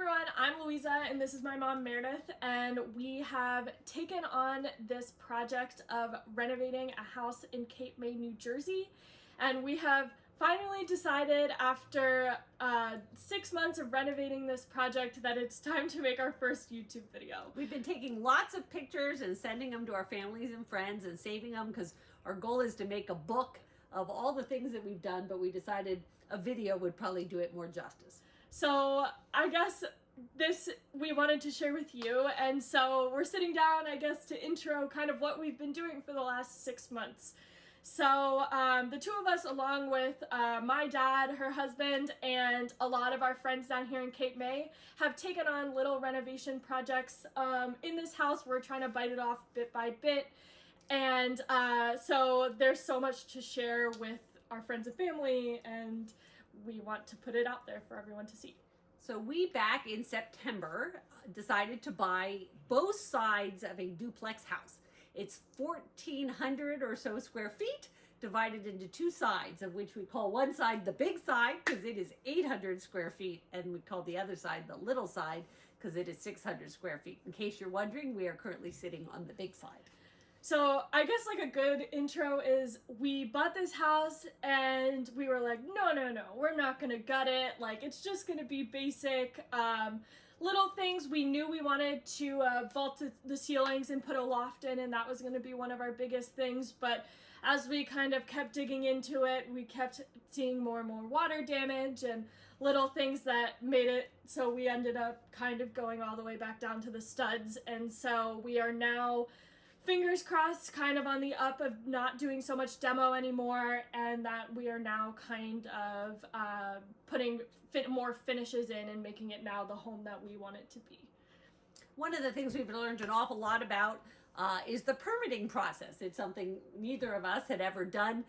everyone, I'm Louisa and this is my mom Meredith, and we have taken on this project of renovating a house in Cape May, New Jersey, and we have finally decided after 6 months of renovating this project that it's time to make our first YouTube video. We've been taking lots of pictures and sending them to our families and friends and saving them because our goal is to make a book of all the things that we've done, but we decided a video would probably do it more justice. So I guess this we wanted to share with you, and so we're sitting down, I guess, to intro kind of what we've been doing for the last 6 months. So the two of us, along with my dad, her husband, and a lot of our friends down here in Cape May, have taken on little renovation projects in this house. We're trying to bite it off bit by bit, and so there's so much to share with our friends and family, and we want to put it out there for everyone to see. So we, back in September, decided to buy both sides of a duplex house. It's 1,400 or so square feet, divided into two sides, of which we call one side the big side because it is 800 square feet, and we call the other side the little side because it is 600 square feet. In case you're wondering, we are currently sitting on the big side. So I guess like a good intro is we bought this house and we were like, no, we're not gonna gut it. Like, it's just gonna be basic little things. We knew we wanted to vault the ceilings and put a loft in, and that was gonna be one of our biggest things. But as we kind of kept digging into it, we kept seeing more and more water damage and little things that made it so we ended up kind of going all the way back down to the studs. And so we are now, fingers crossed, kind of on the up of not doing so much demo anymore, and that we are now kind of putting more finishes in and making it now the home that we want it to be. One of the things we've learned an awful lot about is the permitting process. It's something neither of us had ever done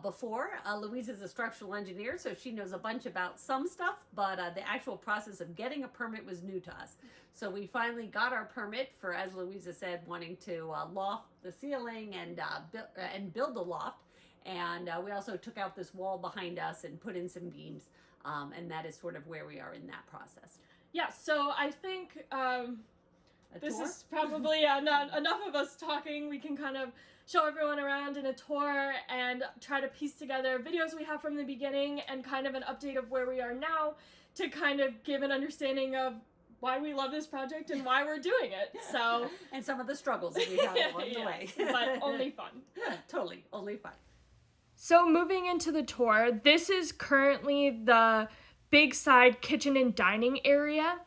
before. Louise is a structural engineer, so she knows a bunch about some stuff, but the actual process of getting a permit was new to us. So we finally got our permit for, as Louisa said, wanting to loft the ceiling and build a loft. And we also took out this wall behind us and put in some beams, and that is sort of where we are in that process. Yeah, so I think this is probably not enough of us talking. We can kind of show everyone around in a tour and try to piece together videos we have from the beginning and kind of an update of where we are now to kind of give an understanding of why we love this project and why we're doing it. So and some of the struggles that we have along the way. But only fun. Totally, only fun. So moving into the tour, this is currently the big side kitchen and dining area.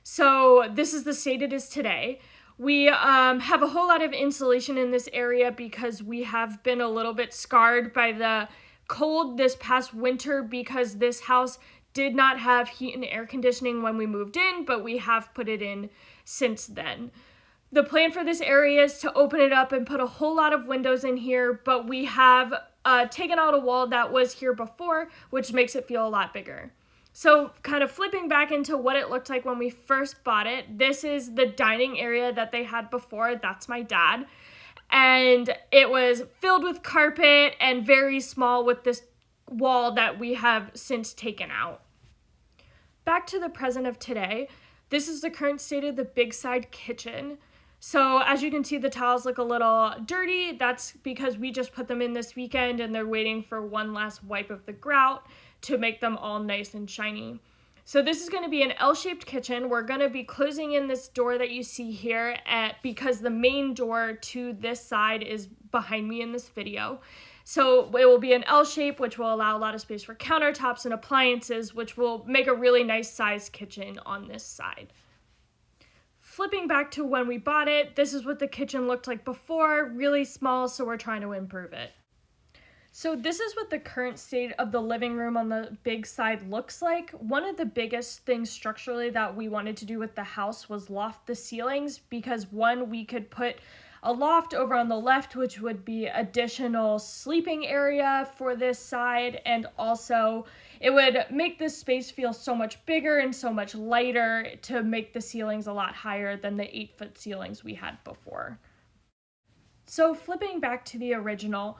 So this is the state it is today. We have a whole lot of insulation in this area because we have been a little bit scarred by the cold this past winter because this house did not have heat and air conditioning when we moved in, but we have put it in since then. The plan for this area is to open it up and put a whole lot of windows in here, but we have taken out a wall that was here before, which makes it feel a lot bigger. So kind of flipping back into what it looked like when we first bought it, this is the dining area that they had before. That's my dad. And it was filled with carpet and very small with this wall that we have since taken out. Back to the present of today, this is the current state of the big side kitchen. So as you can see, the tiles look a little dirty. That's because we just put them in this weekend and they're waiting for one last wipe of the grout to make them all nice and shiny. So this is going to be an L-shaped kitchen. We're going to be closing in this door that you see here because the main door to this side is behind me in this video. So it will be an L shape, which will allow a lot of space for countertops and appliances, which will make a really nice sized kitchen on this side. Flipping back to when we bought it, this is what the kitchen looked like before, really small, so we're trying to improve it. So this is what the current state of the living room on the big side looks like. One of the biggest things structurally that we wanted to do with the house was loft the ceilings because one, we could put a loft over on the left, which would be additional sleeping area for this side, and also it would make this space feel so much bigger and so much lighter to make the ceilings a lot higher than the 8-foot ceilings we had before. So flipping back to the original,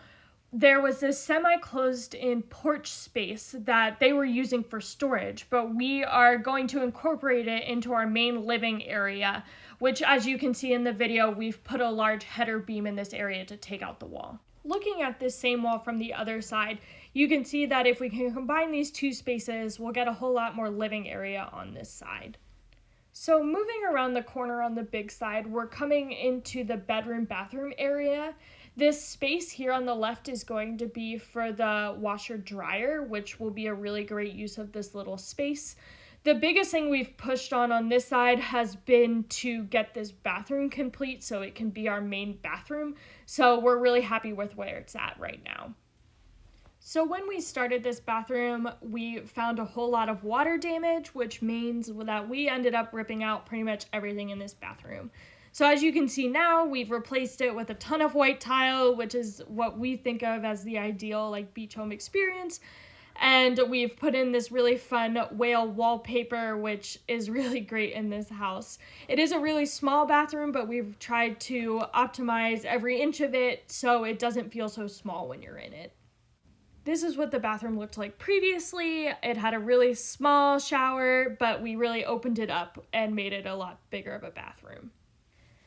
there was this semi-closed in porch space that they were using for storage, but we are going to incorporate it into our main living area, which, as you can see in the video, we've put a large header beam in this area to take out the wall. Looking at this same wall from the other side, you can see that if we can combine these two spaces, we'll get a whole lot more living area on this side. So moving around the corner on the big side, we're coming into the bedroom-bathroom area. This space here on the left is going to be for the washer-dryer, which will be a really great use of this little space. The biggest thing we've pushed on this side has been to get this bathroom complete so it can be our main bathroom. So we're really happy with where it's at right now. So when we started this bathroom, we found a whole lot of water damage, which means that we ended up ripping out pretty much everything in this bathroom. So as you can see now, we've replaced it with a ton of white tile, which is what we think of as the ideal like beach home experience. And we've put in this really fun whale wallpaper, which is really great in this house. It is a really small bathroom, but we've tried to optimize every inch of it so it doesn't feel so small when you're in it. This is what the bathroom looked like previously. It had a really small shower, but we really opened it up and made it a lot bigger of a bathroom.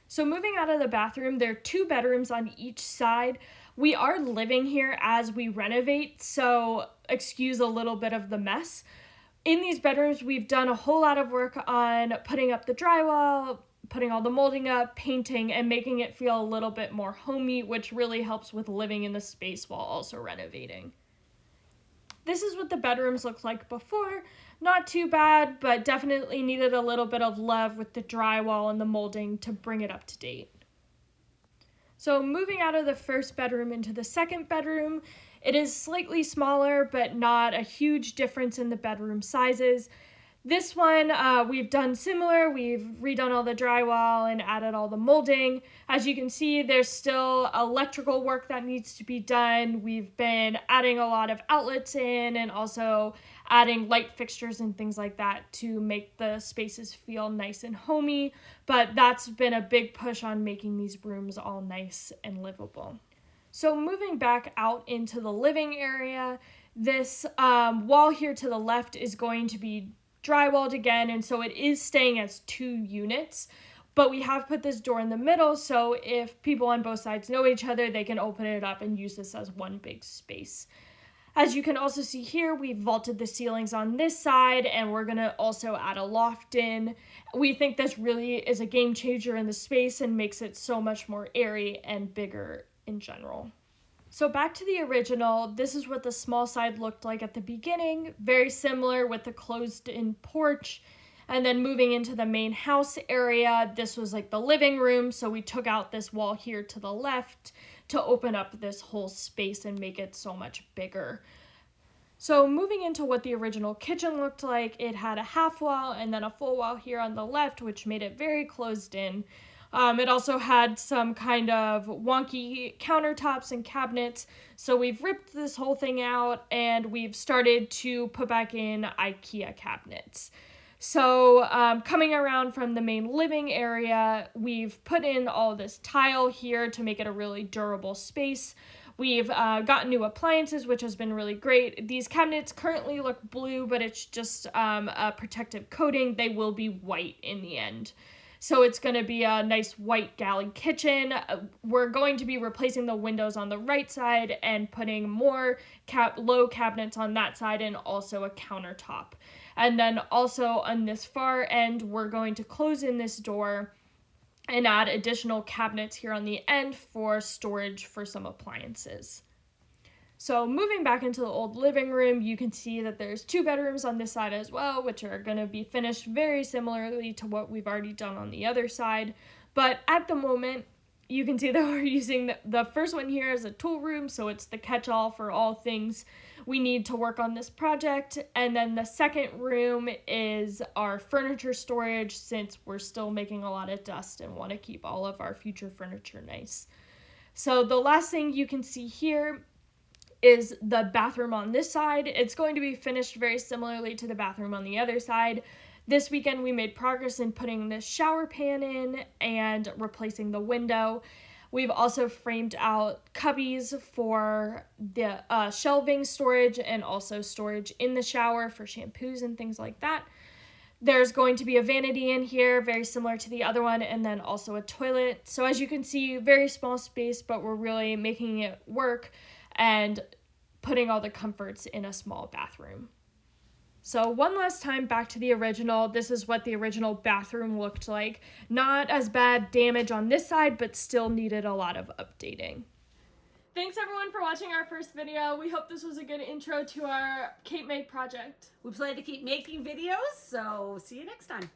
So moving out of the bathroom, there are 2 bedrooms on each side. We are living here as we renovate, so excuse a little bit of the mess. In these bedrooms, we've done a whole lot of work on putting up the drywall, putting all the molding up, painting, and making it feel a little bit more homey, which really helps with living in the space while also renovating. This is what the bedrooms looked like before. Not too bad, but definitely needed a little bit of love with the drywall and the molding to bring it up to date. So moving out of the first bedroom into the second bedroom, it is slightly smaller, but not a huge difference in the bedroom sizes. This one, we've done similar. We've redone all the drywall and added all the molding. As you can see, there's still electrical work that needs to be done. We've been adding a lot of outlets in and also adding light fixtures and things like that to make the spaces feel nice and homey. But that's been a big push on making these rooms all nice and livable. So moving back out into the living area, this wall here to the left is going to be drywalled again, and so it is staying as 2 units, but we have put this door in the middle, so if people on both sides know each other, they can open it up and use this as one big space. As you can also see here, we've vaulted the ceilings on this side, and we're going to also add a loft in. We think this really is a game changer in the space and makes it so much more airy and bigger in general. So back to the original, this is what the small side looked like at the beginning, very similar with the closed-in porch. And then moving into the main house area, this was like the living room, so we took out this wall here to the left to open up this whole space and make it so much bigger. So moving into what the original kitchen looked like, it had a half wall and then a full wall here on the left, which made it very closed in. It also had some kind of wonky countertops and cabinets, so we've ripped this whole thing out and we've started to put back in IKEA cabinets. So coming around from the main living area, we've put in all this tile here to make it a really durable space. We've gotten new appliances, which has been really great. These cabinets currently look blue, but it's just a protective coating. They will be white in the end. So it's going to be a nice white galley kitchen. We're going to be replacing the windows on the right side and putting more low cabinets on that side and also a countertop. And then also on this far end, we're going to close in this door and add additional cabinets here on the end for storage for some appliances. So moving back into the old living room, you can see that there's 2 bedrooms on this side as well, which are going to be finished very similarly to what we've already done on the other side. But at the moment, you can see that we're using the first one here as a tool room, so it's the catch-all for all things we need to work on this project. And then the second room is our furniture storage, since we're still making a lot of dust and want to keep all of our future furniture nice. So the last thing you can see here is the bathroom on this side. It's going to be finished very similarly to the bathroom on the other side. This weekend we made progress in putting this shower pan in and replacing the window. We've also framed out cubbies for the shelving storage and also storage in the shower for shampoos and things like that. There's going to be a vanity in here, very similar to the other one, and then also a toilet. So as you can see, very small space, but we're really making it work and putting all the comforts in a small bathroom. So one last time, back to the original. This is what the original bathroom looked like. Not as bad damage on this side, but still needed a lot of updating. Thanks everyone for watching our first video. We hope this was a good intro to our Cape May project. We plan to keep making videos, so see you next time.